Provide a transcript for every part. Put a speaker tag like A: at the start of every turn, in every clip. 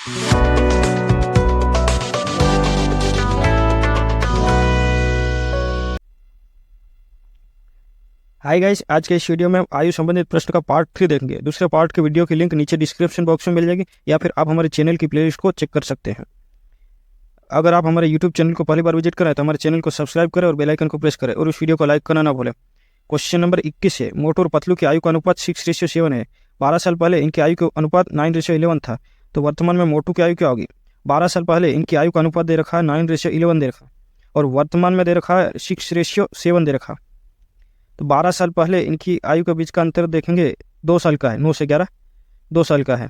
A: Hi guys, आज के इस वीडियो में हम आयु संबंधित प्रश्न का पार्ट 3 देखेंगे। दूसरे पार्ट की वीडियो की लिंक नीचे डिस्क्रिप्शन बॉक्स में मिल जाएगी, या फिर आप हमारे चैनल की प्लेलिस्ट को चेक कर सकते हैं। अगर आप हमारे यूट्यूब चैनल को पहली बार विजिट करें तो हमारे चैनल को सब्सक्राइब करें और बेल आइकन को प्रेस करें, और उस वीडियो को लाइक करना ना भूलें। क्वेश्चन नंबर 21 है, मोटू और पतलू की आयु का अनुपात 6:7 है। 12 साल पहले इनकी आयु का अनुपात 9:11 था, तो वर्तमान में मोटू की आयु क्या होगी? 12 साल पहले इनकी आयु का अनुपात दे रखा है 9:11 दे रखा है, और वर्तमान में दे रखा है 6:7 दे रखा। तो 12 साल पहले इनकी आयु के बीच का अंतर देखेंगे 2 साल का है, 9 से 11 2 साल का है,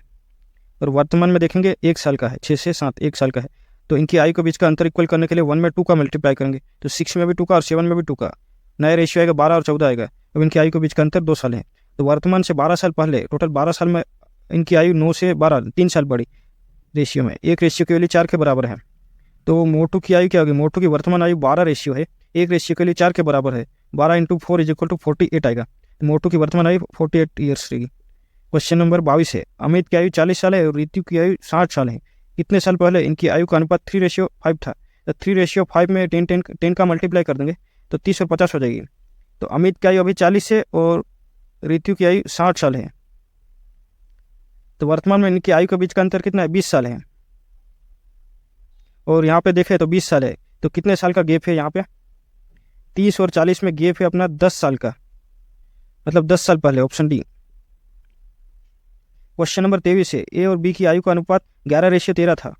A: और वर्तमान में देखेंगे 1 साल का है, 6 से 7 1 साल का है। तो इनकी आयु के बीच का अंतर इक्वल करने के लिए 1 में 2 का मल्टीप्लाई करेंगे, तो 6 में भी 2 का और 7 में भी 2 का, नया रेशियो आएगा 12 और 14 आएगा। अब इनकी आयु के बीच का अंतर 2 साल है, तो वर्तमान से 12 साल पहले टोटल 12 साल में इनकी आयु 9 से 12 3 साल बढ़ी रेशियो में, एक रेशियो के लिए 4 के बराबर है। तो मोटू की आयु क्या होगी? मोटू की वर्तमान आयु 12 रेशियो है, एक रेशियो के लिए 4 के बराबर है, 12 × 4 = 48 आएगा। तो मोटू की वर्तमान आयु 48 ईयर्स रहेगी। क्वेश्चन नंबर 22 है, अमित की आयु 40 साल है और रितु की आयु 60 साल है। कितने साल पहले इनकी आयु का अनुपात 3:5 था? तो 3:5 में 10 का मल्टीप्लाई कर देंगे तो 30 और 50 हो जाएगी। तो अमित की आयु अभी 40 है और रितु की आयु 60 साल है, तो वर्तमान में इनकी आयु के बीच का अंतर कितना है? 20 साल है, और यहाँ पे देखें तो 20 साल है, तो कितने साल का गैप है यहाँ पे? 30 और 40 में गैप है अपना 10 साल का, मतलब 10 साल पहले, ऑप्शन डी। क्वेश्चन नंबर 23 है, ए और बी की आयु का अनुपात 11:13 था।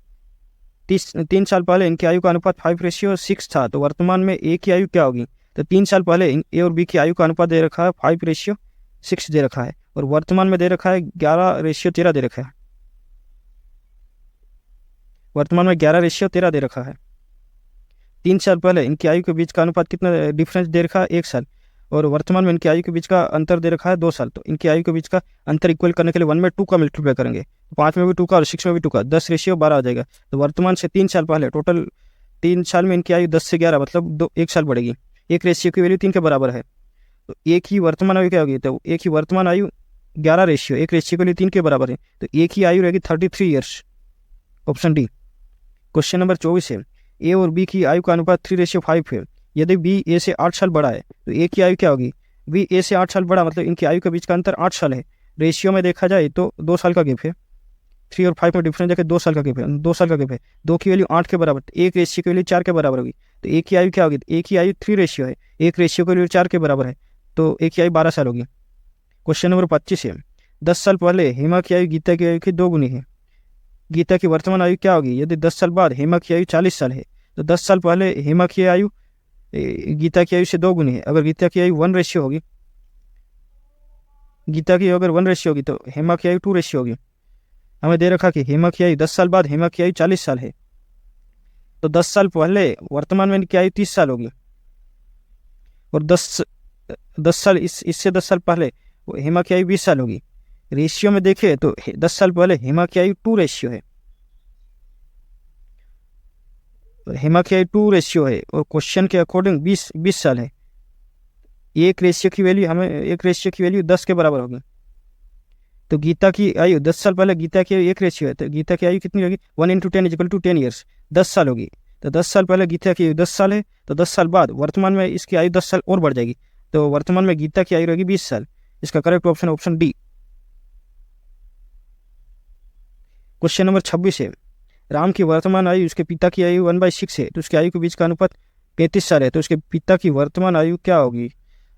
A: 3 साल पहले इनकी आयु का अनुपात 5:6 था, तो वर्तमान में ए की आयु क्या होगी? तो 3 साल पहले ए और बी की आयु का अनुपात दे रखा है 5:6 दे रखा है, और वर्तमान में दे रखा है 11:13 दे रखा है। वर्तमान में 11:13 दे रखा है। 3 साल पहले इनकी आयु के बीच का अनुपात कितना डिफरेंस दे रखा है? 1 साल, और वर्तमान में इनकी आयु के बीच का अंतर दे रखा है 2 साल। तो इनकी आयु के बीच का अंतर इक्वल करने के लिए 1 में 2 का मल्टीप्लाई करेंगे, 5 में भी 2 का और 6 में भी 2 का, 10:12 आ जाएगा। तो वर्तमान से 3 साल पहले टोटल 3 साल में इनकी आयु 10 से 11 मतलब 1 साल बढ़ेगी। एक रेशियो की वैल्यू 3 के बराबर है, तो एक ही वर्तमान आयु क्या होगी? तो एक ही वर्तमान आयु 11 रेशियो, एक रेशियो के लिए 3 के बराबर है, तो एक ही आयु रहेगी 33 years, option D. Question number 24 है, ए और बी की आयु का अनुपात 3:5 है। यदि बी ए से 8 साल बड़ा है तो ए की आयु क्या होगी? बी ए से 8 साल बड़ा मतलब इनकी आयु के बीच का अंतर 8 साल है। रेशियो में देखा जाए तो 2 साल का गैप है, 3 और 5 में डिफरेंस देखे 2 साल का गैप है, 2 साल का गैप है, 2 की वैल्यू 8 के बराबर, एक रेशियो के लिए 4 के बराबर होगी। तो ए की आयु क्या होगी? ए की आयु 3 रेशियो है, एक रेशियो के लिए 4 के बराबर है, तो ए की आयु 12 साल होगी। क्वेश्चन नंबर 25 है, 10 साल पहले हेमा की आयु गीता की आयु की 2 गुनी है। गीता की वर्तमान आयु क्या होगी? यदि 10 साल बाद हेमा की आयु 40 साल है, तो 10 साल पहले हेमा की आयु गीता की आयु से 2 गुनी है। अगर गीता की आयु 1 रेशियो होगी, गीता की अगर 1 रेशियो होगी तो हेमा की आयु 2 रेशियो होगी। हमें दे रखा कि हेमा की आयु 10 साल बाद हेमा की आयु 40 साल है, तो 10 साल पहले वर्तमान में इनकी आयु 30 साल होगी, और 10 साल इससे 10 साल पहले हेमा की आयु 20 साल होगी। रेशियो में देखें तो 10 साल पहले हेमा की आयु 2 रेशियो है, हेमा की आयु 2 रेशियो है, और क्वेश्चन के अकॉर्डिंग 20 साल है। एक रेशियो की वैल्यू 10 के बराबर होगी। तो गीता की आयु 10 साल पहले गीता की आयु 1 रेशियो है, तो गीता की आयु कितनी होगी? 1 × 10 = 10 ईयर्स, 10 साल होगी। तो 10 साल पहले गीता की आयु 10 साल है, तो 10 साल बाद वर्तमान में इसकी आयु 10 साल और बढ़ जाएगी, तो वर्तमान में गीता की आयु रहेगी 20 साल। इसका correct option option D. Question number 26 है, राम की वर्तमान आयु उसके पिता की आयु 1/6 है, तो उसकी आयु के बीच का अनुपात 35 साल है, तो उसके पिता की वर्तमान आयु क्या होगी?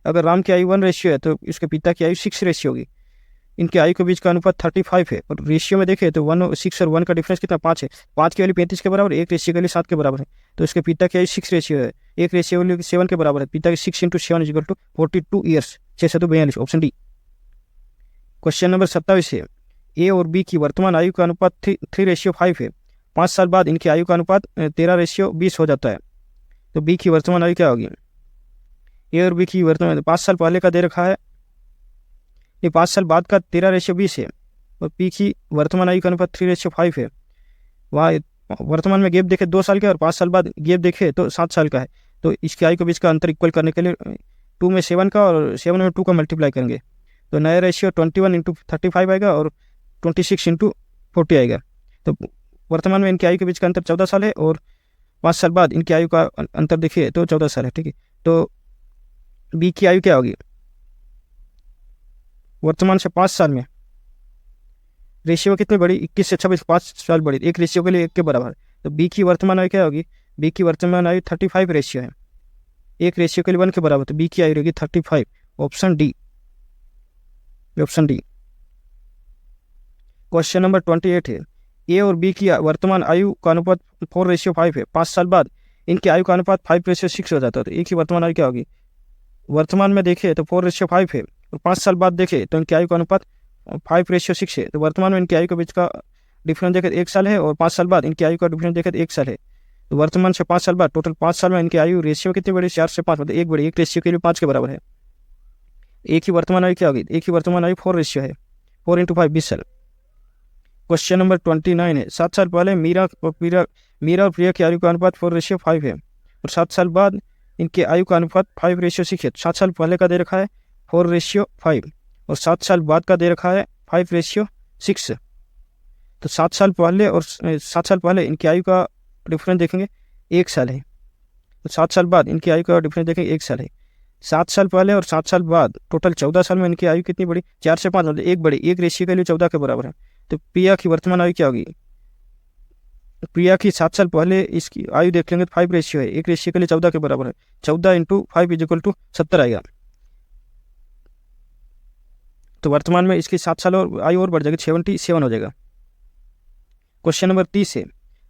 A: अगर राम की आयु 1 रेशियो है तो उसके पिता की आयु 6 रेशियो होगी। इनके आयु के बीच का अनुपात 35 है, और रेशियो में देखें तो 6 और 1 का डिफरेंस कितना? 5 है, 5 की वैल्यू 35 के बराबर, एक रेशियो के लिए 7 के बराबर है, तो उसके पिता की आयु 6 रेशियो है, एक रेशियो वैल्यू 7 के बराबर है, पिता की 6 × 7 = 42 years, 642, option D. Question number 27 है, ए और बी की वर्तमान आयु का अनुपात 3:5 है। 5 साल बाद इनकी आयु का अनुपात 13:20 हो जाता है, तो बी की वर्तमान आयु क्या होगी? ए और बी की वर्तमान 5 साल पहले का दे रखा है, ये 5 साल बाद का 13:20 है, और पी की वर्तमान आयु का अनुपात 3:5 है। वहाँ वर्तमान में गैप देखे 2 साल का, और 5 साल बाद गैप देखे तो 7 साल का है, तो इसकी आयु के बीच का अंतर इक्वल करने के लिए 2 में 7 का और 7 में 2 का मल्टीप्लाई करेंगे, तो नया रेशियो 21 × 35 आएगा और 26 × 40 आएगा। तो वर्तमान में इनकी आयु के बीच का अंतर 14 साल है और 5 साल बाद इनकी आयु का अंतर देखिए तो 14 साल है, ठीक है। तो बी की आयु क्या होगी, वर्तमान से 5 साल में रेशियो कितनी बड़ी, 21 से 26, 5 साल बड़ी, एक रेशियो के लिए 1 के बराबर है। तो बी की वर्तमान आयु क्या होगी, बी की वर्तमान आयु 35 रेशियो है, एक रेशियो के लिए 1 के बराबर, तो बी की आयु रहेगी 35। Option D, option D. Question number 28 है, ए और बी की वर्तमान आयु का अनुपात 4:5 है, 5 साल बाद इनकी आयु का अनुपात 5:6 हो जाता है। तो ए की वर्तमान आयु क्या होगी, वर्तमान में देखें तो 4:5 है और 5 साल बाद देखें तो इनकी आयु का अनुपात 5:6 है। तो वर्तमान में इनकी आयु के बीच का डिफरेंस देखें 1 साल है और 5 साल बाद इनकी आयु का डिफरेंस देखें 1 साल है। तो वर्तमान से 5 साल बाद टोटल 5 साल में इनकी आयु रेशियो कितनी बड़ी, 4 से 5, मतलब 1 बड़ी, एक रेशियो के लिए 5 के बराबर है। एक ही वर्तमान आयु क्या होगी, एक ही वर्तमान आयु 4 रेशियो है, 4 × 5 20 साल। क्वेश्चन नंबर 29 है, 7 साल पहले मीरा और प्रिया की आयु का अनुपात 4:5 है और 7 साल बाद इनके आयु का अनुपात 5:6 है। 7 साल पहले का दे रखा है 4:5 और 7 साल बाद का दे रखा है 5:6। तो 7 साल पहले और 7 साल पहले इनकी आयु का डिफरेंस देखेंगे 1 साल है, तो 7 साल बाद इनकी आयु का डिफरेंस देखेंगे 1 साल है। 7 साल पहले और 7 साल बाद टोटल 14 साल में इनकी आयु कितनी बड़ी, 4 से 5, मतलब 1 बड़ी, एक रेशियो के लिए 14 के बराबर है। तो प्रिया की वर्तमान आयु क्या होगी, प्रिया की 7 साल पहले इसकी आयु देख लेंगे तो 5 रेशियो है, एक रेशियो के लिए 14 के बराबर है, 14 × 5 = 70 आएगा। तो वर्तमान में इसकी 7 साल और आयु और बढ़ जाएगी, 77 हो जाएगा। क्वेश्चन नंबर 30 है,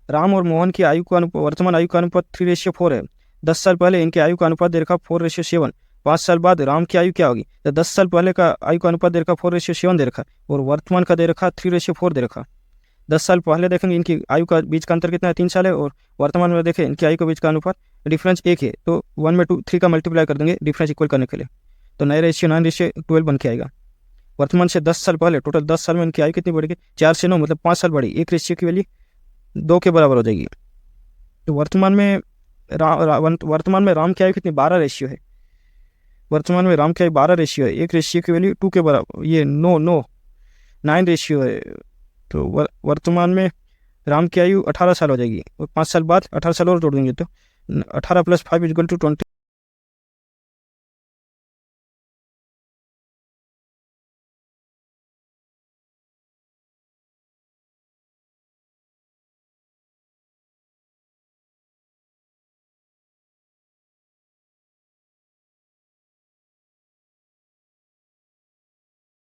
A: राम और मोहन की आयु का वर्तमान आयु का अनुपात 3:4 है। 10 साल पहले इनके आयु का अनुपात दे रखा 4:7। 5 साल बाद राम की आयु क्या होगी, तो 10 साल पहले का आयु का अनुपात दे रखा 4:7 दे रखा और वर्तमान का दे रखा 3:4 दे रखा। 10 साल पहले देखेंगे इनकी आयु का बीच का अंतर कितना है, 3 साल है, और वर्तमान में देखें इनकी आयु के बीच का अनुपात डिफरेंस 1 है, तो 1 में 3 का मल्टीप्लाई कर देंगे डिफरेंस इक्वल करने के लिए, तो नए रेशियो 9:12 बन के आएगा। वर्तमान से 10 साल पहले टोटल 10 साल में इनकी आयु कितनी बढ़ेगी, 4 से 9, मतलब 5 साल बढ़ी, एक रेशियो की वैल्यू 2 के बराबर हो जाएगी। तो वर्तमान में राम की आयु कितनी, 12 रेशियो है, वर्तमान में राम की आयु 12 रेशियो है, एक रेशियो की वैल्यू 2 के बराबर, ये 9 रेशियो है। तो वर्तमान में राम की आयु 18 साल हो जाएगी और 5 साल बाद 18 साल और जोड़ देंगे तो 18 + 5 = 20।